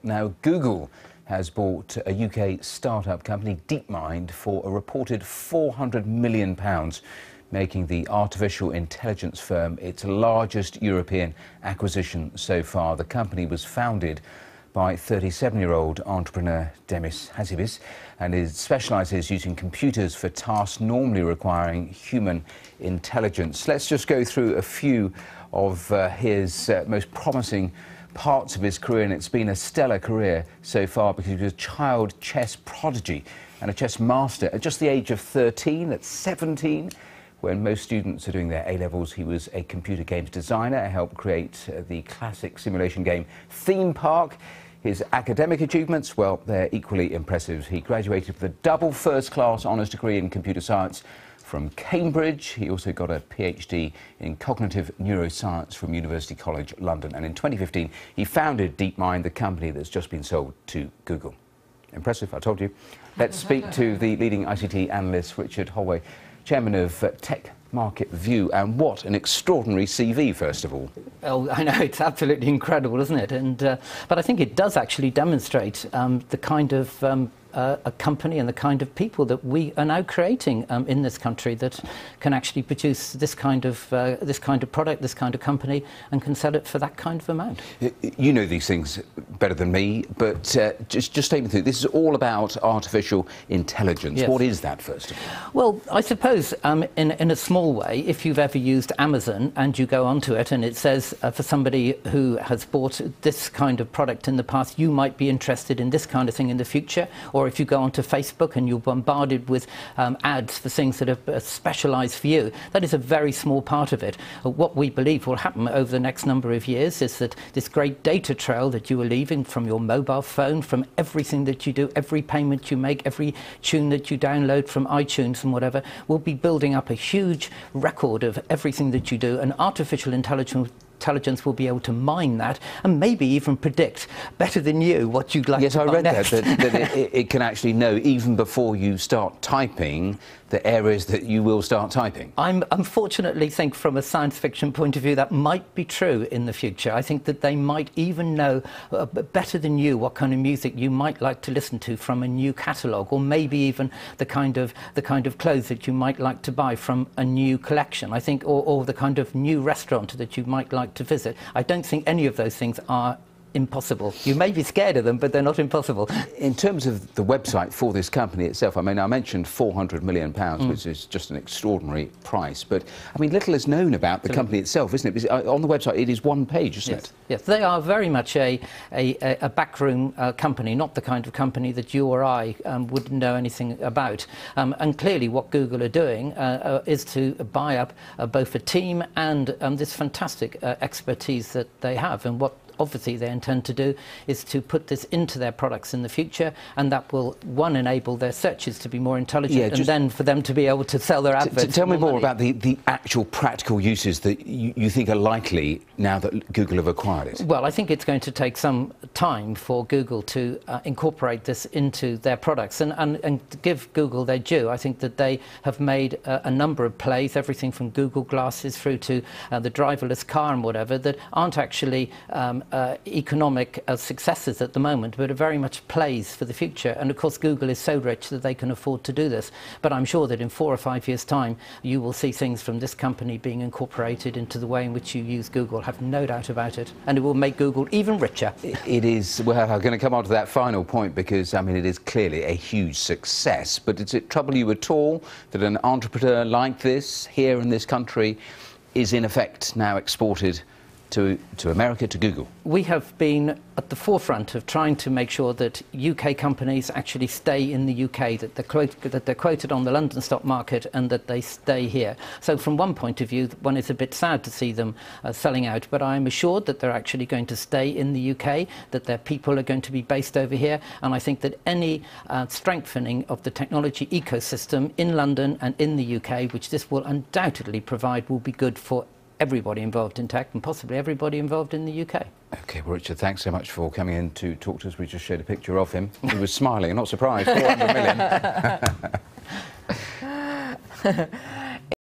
Now, Google has bought a UK startup company, DeepMind, for a reported £400 million, making the artificial intelligence firm its largest European acquisition so far. The company was founded by 37-year-old entrepreneur Demis Hassabis and specialises using computers for tasks normally requiring human intelligence. Let's just go through a few of his most promising parts of his career, and it's been a stellar career so far because he was a child chess prodigy and a chess master at just the age of 13. At 17, when most students are doing their A-levels, he was a computer games designer, helped create the classic simulation game Theme Park. His academic achievements, well, they're equally impressive. He graduated with a double first-class honours degree in computer science from Cambridge. He also got a PhD in cognitive neuroscience from University College London. And in 2015, he founded DeepMind, the company that's just been sold to Google. Impressive, I told you. Let's speak to the leading ICT analyst, Richard Holway, chairman of Tech Market View. And what an extraordinary CV, first of all. Well, I know, it's absolutely incredible, isn't it? And but I think it does actually demonstrate the kind of a company and the kind of people that we are now creating in this country that can actually produce this kind of product, this kind of company, and can sell it for that kind of amount. You know these things better than me, but just take me through. This is all about artificial intelligence. Yes. What is that, first of all? Well, I suppose in a small way, if you've ever used Amazon and you go onto it and it says for somebody who has bought this kind of product in the past, you might be interested in this kind of thing in the future. Or if you go onto Facebook and you're bombarded with ads for things that are specialised for you, that is a very small part of it. What we believe will happen over the next number of years is that this great data trail that you are leaving from your mobile phone, from everything that you do, every payment you make, every tune that you download from iTunes and whatever, will be building up a huge record of everything that you do, and artificial intelligence will be able to mine that and maybe even predict better than you what you'd like to buy next. Yes, I read that it can actually know even before you start typing the areas that you will start typing. I unfortunately think from a science fiction point of view that might be true in the future. I think that they might even know better than you what kind of music you might like to listen to from a new catalogue, or maybe even the kind of clothes that you might like to buy from a new collection. I think, or the kind of new restaurant that you might like to visit. I don't think any of those things are impossible. You may be scared of them, but they're not impossible. In terms of the website for this company itself, I mean, I mentioned £400 million, which is just an extraordinary price. But, I mean, little is known about the company itself, isn't it? Because on the website, it is one page, isn't it? Yes, they are very much a backroom company, not the kind of company that you or I would know anything about. And clearly what Google are doing is to buy up both a team and this fantastic expertise that they have. And what obviously they intend to do is to put this into their products in the future, and that will, one, enable their searches to be more intelligent, and then for them to be able to sell their adverts. Tell me more about the actual practical uses that you think are likely now that Google have acquired it. Well, I think it's going to take some time for Google to incorporate this into their products and give Google their due. I think that they have made a number of plays, everything from Google Glasses through to the driverless car and whatever, that aren't actually economic successes at the moment, but are very much plays for the future. And of course Google is so rich that they can afford to do this. But I'm sure that in 4 or 5 years' time you will see things from this company being incorporated into the way in which you use Google. I have no doubt about it. And it will make Google even richer. It is. Well, I'm going to come on to that final point because, I mean, it is clearly a huge success. But does it trouble you at all that an entrepreneur like this here in this country is in effect now exported to America, to Google? We have been at the forefront of trying to make sure that UK companies actually stay in the UK, that they're quoted on the London stock market and that they stay here. So from one point of view, one is a bit sad to see them selling out, but I am assured that they're actually going to stay in the UK, that their people are going to be based over here, and I think that any strengthening of the technology ecosystem in London and in the UK, which this will undoubtedly provide, will be good for everybody involved in tech and possibly everybody involved in the UK. OK, well, Richard, thanks so much for coming in to talk to us. We just showed a picture of him. He was smiling, not surprised. 400 million.